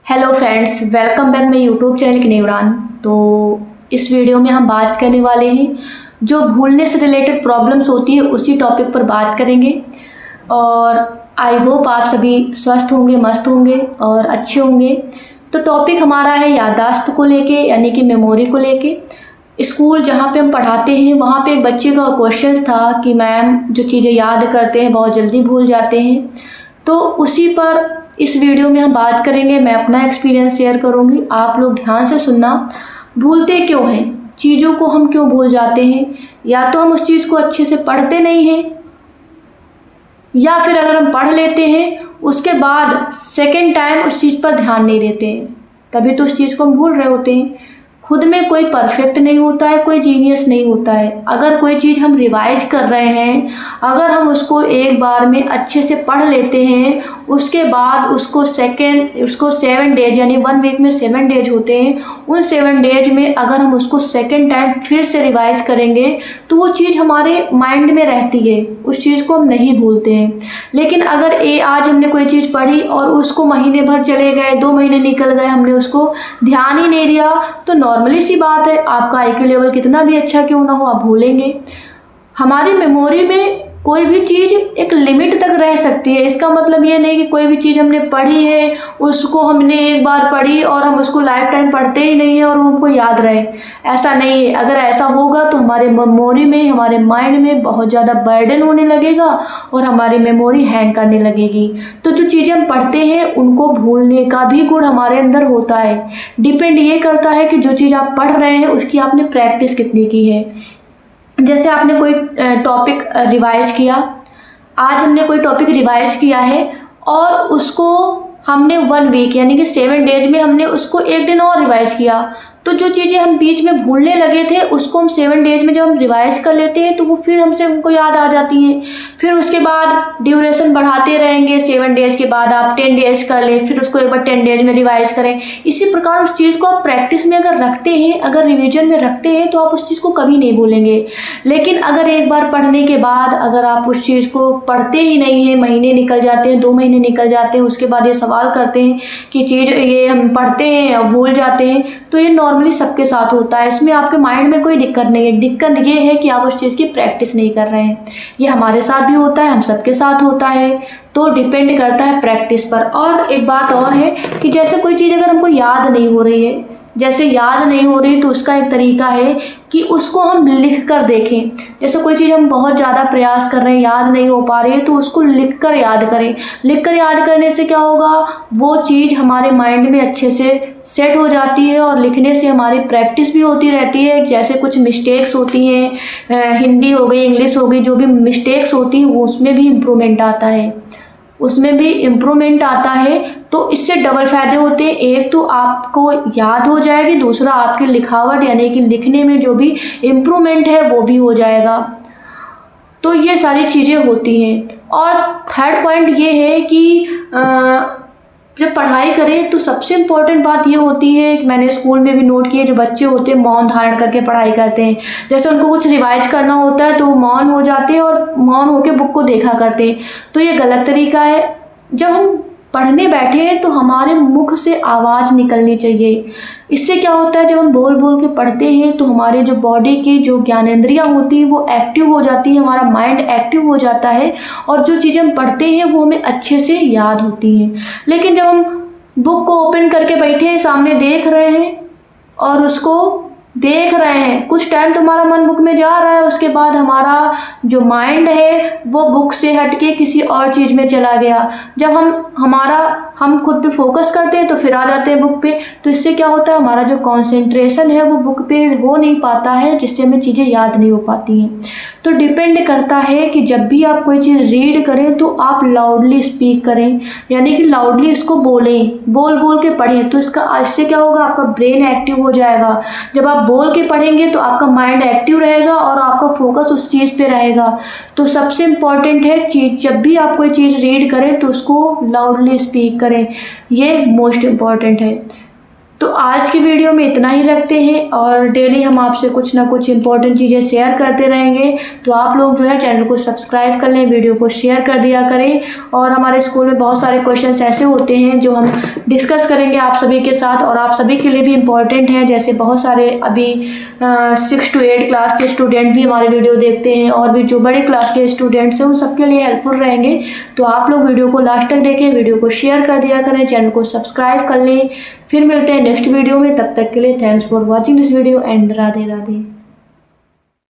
Hello friends, welcome back my YouTube channel की नई उड़ान। तो इस वीडियो में हम बात करने वाले हैं जो भूलने से रिलेटेड प्रॉब्लम्स होती है उसी टॉपिक पर बात करेंगे। और आई होप आप सभी स्वस्थ होंगे, मस्त होंगे और अच्छे होंगे। तो टॉपिक हमारा है याददाश्त को लेके, यानी कि मेमोरी को लेके। स्कूल जहाँ पे हम पढ़ाते हैं वहाँ पे एक बच्चे का क्वेश्चन था कि मैम जो चीज़ें याद करते हैं बहुत जल्दी भूल जाते हैं। तो उसी पर इस वीडियो में हम बात करेंगे। मैं अपना एक्सपीरियंस शेयर करूँगी, आप लोग ध्यान से सुनना। भूलते क्यों हैं, चीज़ों को हम क्यों भूल जाते हैं? या तो हम उस चीज़ को अच्छे से पढ़ते नहीं हैं, या फिर अगर हम पढ़ लेते हैं उसके बाद सेकेंड टाइम उस चीज़ पर ध्यान नहीं देते हैं, तभी तो उस चीज़ को हम भूल रहे होते हैं। खुद में कोई परफेक्ट नहीं होता है, कोई जीनियस नहीं होता है। अगर कोई चीज़ हम रिवाइज कर रहे हैं, अगर हम उसको एक बार में अच्छे से पढ़ लेते हैं, उसके बाद उसको 7 डेज यानी 1 वीक में 7 डेज होते हैं, उन 7 डेज में अगर हम उसको सेकेंड टाइम फिर से रिवाइज करेंगे तो वो चीज़ हमारे माइंड में रहती है, उस चीज़ को हम नहीं भूलते हैं। लेकिन अगर आज हमने कोई चीज़ पढ़ी और उसको महीने भर चले गए, 2 महीने निकल गए, हमने उसको ध्यान ही नहीं दिया, तो नॉर्मली सी बात है, आपका IQ लेवल कितना भी अच्छा क्यों ना हो, आप भूलेंगे। हमारी मेमोरी में कोई भी चीज़ एक लिमिट तक रह सकती है। इसका मतलब ये नहीं कि कोई भी चीज़ हमने पढ़ी है, उसको हमने एक बार पढ़ी और हम उसको लाइफ टाइम पढ़ते ही नहीं है और वो हमको याद रहे, ऐसा नहीं है। अगर ऐसा होगा तो हमारे मेमोरी में, हमारे माइंड में बहुत ज़्यादा बर्डन होने लगेगा और हमारी मेमोरी हैंग करने लगेगी। तो जो चीज़ें हम पढ़ते हैं उनको भूलने का भी गुण हमारे अंदर होता है। डिपेंड ये करता है कि जो चीज़ आप पढ़ रहे हैं उसकी आपने प्रैक्टिस कितनी की है। जैसे आपने कोई टॉपिक रिवाइज किया, आज हमने कोई टॉपिक रिवाइज किया है और उसको हमने 1 वीक यानी कि 7 डेज में हमने उसको 1 दिन और रिवाइज किया, तो जो चीज़ें हम बीच में भूलने लगे थे उसको हम 7 डेज में जब हम रिवाइज कर लेते हैं तो वो फिर हमसे उनको याद आ जाती हैं। फिर उसके बाद ड्यूरेशन बढ़ाते रहेंगे, 7 डेज के बाद आप 10 डेज कर लें, फिर उसको एक बार 10 डेज में रिवाइज करें। इसी प्रकार उस चीज़ को आप प्रैक्टिस में अगर रखते हैं, अगर रिविजन में रखते हैं तो आप उस चीज़ को कभी नहीं भूलेंगे। लेकिन अगर एक बार पढ़ने के बाद अगर आप उस चीज़ को पढ़ते ही नहीं हैं, महीने निकल जाते हैं, 2 महीने निकल जाते हैं, उसके बाद ये सवाल करते हैं कि चीज़ ये हम पढ़ते हैं और भूल जाते हैं, तो ये नॉर्मली सबके साथ होता है। इसमें आपके माइंड में कोई दिक्कत नहीं है। दिक्कत ये है कि आप उस चीज़ की प्रैक्टिस नहीं कर रहे हैं। ये हमारे साथ भी होता है, हम सबके साथ होता है। तो डिपेंड करता है प्रैक्टिस पर। और एक बात और है कि जैसे कोई चीज़ अगर हमको याद नहीं हो रही है, तो उसका एक तरीका है कि उसको हम लिख कर देखें। जैसे कोई चीज़ हम बहुत ज़्यादा प्रयास कर रहे हैं, याद नहीं हो पा रही है, तो उसको लिख कर याद करें। लिख कर याद करने से क्या होगा, वो चीज़ हमारे माइंड में अच्छे से सेट हो जाती है और लिखने से हमारी प्रैक्टिस भी होती रहती है। जैसे कुछ मिस्टेक्स होती हैं, हिंदी हो गई, इंग्लिश हो गई, जो भी मिस्टेक्स होती हैं उसमें भी इम्प्रूवमेंट आता है। तो इससे डबल फायदे होते हैं। एक तो आपको याद हो जाएगी, दूसरा आपकी लिखावट यानी कि लिखने में जो भी इम्प्रूवमेंट है वो भी हो जाएगा। तो ये सारी चीज़ें होती हैं। और थर्ड पॉइंट ये है कि जब पढ़ाई करें तो सबसे इम्पोर्टेंट बात ये होती है कि मैंने स्कूल में भी नोट किया, जो बच्चे होते हैं मौन धारण करके पढ़ाई करते हैं। जैसे उनको कुछ रिवाइज करना होता है तो वो मौन हो जाते हैं और मौन होकर बुक को देखा करते हैं, तो ये गलत तरीका है। जब हम पढ़ने बैठे हैं तो हमारे मुख से आवाज़ निकलनी चाहिए। इससे क्या होता है, जब हम बोल बोल के पढ़ते हैं तो हमारे जो बॉडी की जो ज्ञानेंद्रियाँ होती हैं वो एक्टिव हो जाती है, हमारा माइंड एक्टिव हो जाता है और जो चीज़ें हम पढ़ते हैं वो हमें अच्छे से याद होती हैं। लेकिन जब हम बुक को ओपन करके बैठे हैं, सामने देख रहे हैं और उसको देख रहे हैं, कुछ टाइम तो हमारा मन बुक में जा रहा है, उसके बाद हमारा जो माइंड है वो बुक से हटके किसी और चीज़ में चला गया। जब हम खुद पे फोकस करते हैं तो फिर आ जाते हैं बुक पे, तो इससे क्या होता है, हमारा जो कंसंट्रेशन है वो बुक पे हो नहीं पाता है, जिससे हमें चीज़ें याद नहीं हो पाती हैं। तो डिपेंड करता है कि जब भी आप कोई चीज़ रीड करें तो आप लाउडली स्पीक करें, यानी कि लाउडली इसको बोलें, बोल बोल के पढ़ें। तो इससे क्या होगा, आपका ब्रेन एक्टिव हो जाएगा। जब आप बोल के पढ़ेंगे तो आपका माइंड एक्टिव रहेगा और आपका फोकस उस चीज़ पे रहेगा। तो सबसे इम्पॉर्टेंट है जब भी आप कोई चीज़ रीड करें तो उसको लाउडली स्पीक करें, ये मोस्ट इम्पॉर्टेंट है। तो आज की वीडियो में इतना ही रखते हैं और डेली हम आपसे कुछ ना कुछ इंपॉर्टेंट चीज़ें शेयर करते रहेंगे। तो आप लोग जो है चैनल को सब्सक्राइब कर लें, वीडियो को शेयर कर दिया करें। और हमारे स्कूल में बहुत सारे क्वेश्चंस ऐसे होते हैं जो हम डिस्कस करेंगे आप सभी के साथ और आप सभी के लिए भी इम्पॉर्टेंट हैं। जैसे बहुत सारे अभी 6 to 8 क्लास के स्टूडेंट भी हमारे वीडियो देखते हैं और भी जो बड़े क्लास के स्टूडेंट्स हैं उन सबके लिए हेल्पफुल रहेंगे। तो आप लोग वीडियो को लास्ट तक देखें, वीडियो को शेयर कर दिया करें, चैनल को सब्सक्राइब कर लें। फिर मिलते हैं नेक्स्ट वीडियो में, तब तक के लिए thanks for watching this video and Radhe Radhe.